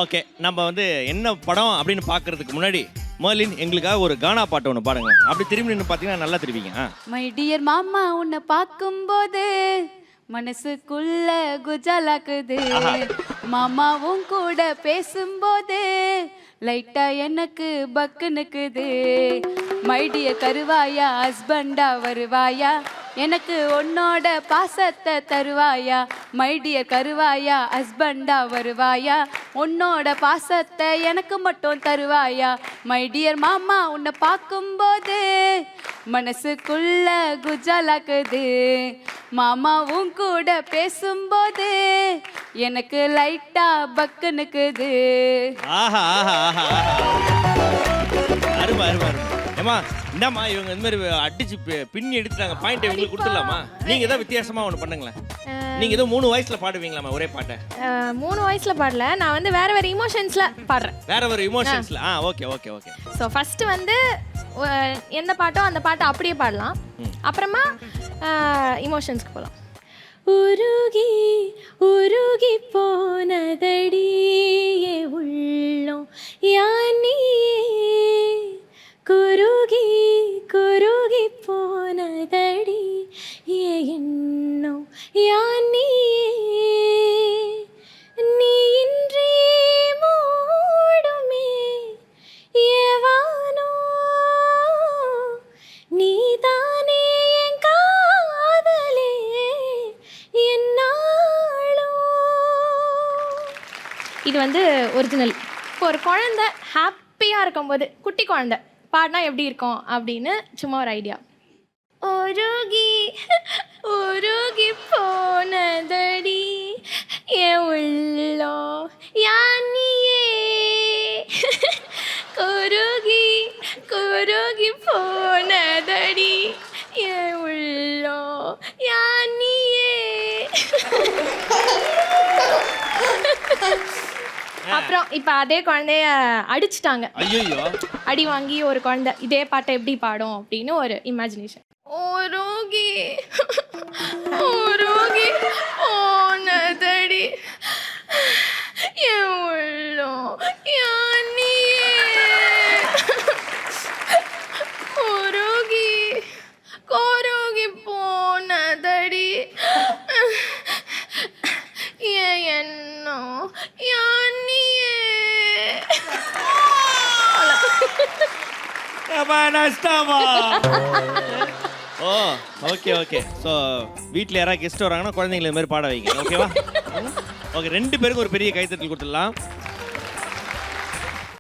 Okay, நம்ம வந்து என்ன படம் அப்படின்னு பார்க்கறதுக்கு முன்னாடி மர்லின் எங்களுக்காக ஒரு கானா பாட்டு ஒன்று பாருங்க. அப்படி திரும்பி நின்று பார்த்தீங்கன்னா நல்லா தெரிவிங்க. மை டியர் மாமா உன்னை பார்க்கும்போது மனசுக்குள்ள குஜாலாக்குது. மாமாவும் கூட பேசும்போது லைட்டா எனக்கு பக்குனுக்குது. மை டியர் கருவாயா ஹஸ்பண்டா வருவாயா, எனக்கு உன்னோட பாசத்தை தருவாயா. மை டியர் கருவாயா ஹஸ்பண்டா வருவாயா, உன்னோட பாசத்தை எனக்கு மட்டும் தருவாயா. மை டியர் மாமா உன்னை பார்க்கும்போது மனசுக்குள்ள குஜாலாக்குது. மாமாவும் கூட பேசும்போது எனக்கு லைட்டா பக்குனுக்குது. ஆஹா ஆஹா ஆஹா அருமை அருமை அருமை. ஏமா இந்தாம்மா, இவங்க இந்த மாதிரி அடிச்சு பின்னி எடுத்துட்டாங்க. பாயிண்ட் இவங்களுக்கு கொடுத்துடலாமா? நீங்க ஏதோ வித்தியாசமா ஒன்று பண்ணுங்களேன். நீங்க ஏதோ 3 வயசுல பாடுவீங்களாமா ஒரே பாட்டை? 3 வயசுல பாடல, நான் வந்து வேற வேற இமோஷன்ஸ்ல பாடுறேன். வேற ஒரு இமோஷன்ஸ்ல. Okay okay okay. So first வந்து எந்த பாட்டோ அந்த பாட்டை அப்படியே பாடலாம். அப்புறமா இமோஷன்ஸ்க்கு போகலாம். உருகி உருகி போனதடி உள்ளம் யானி, குருகி குருகி போனதடி எண்ணம் யானி, நீ இன்றி மூடுமே ஏவானோ, நீதானே என் காதலே என்னாளோ. இது வந்து ஒரிஜினல். இப்போ ஒரு குழந்தை ஹாப்பியாக இருக்கும்போது, குட்டி குழந்தை பாடினா எப்படி இருக்கும் அப்படின்னு சும்மா ஒரு ஐடியா. உருகி உருகி போனதடி என் உள்ளோ யானியே, குருகி குருகி போனதடி என் உள்ளோ யானியே. அப்புறம் இப்ப அதே குழந்தைய அடிச்சிட்டாங்க. ஐயோ, அடி வாங்கி ஒரு குழந்தை இதே பாட்டை எப்படி பாடும் அப்படின்னு ஒரு இமேஜினேஷன். ஓரோகி ஓரோகி போனதடி என் உள்ளம் யானியே, ஓரோகி கோரோகி போனதடி என் எண்ணம் யானியே. ஓ ஓகே ஓகே. ஸோ வீட்டில் யாராவது கெஸ்ட் வராங்கன்னா குழந்தைங்களை இது மாதிரி பாட வைங்க. ஓகேவா? ஓகே, 2 பேருக்கும் ஒரு பெரிய கைத்தட்டல் கொடுத்துடலாம்.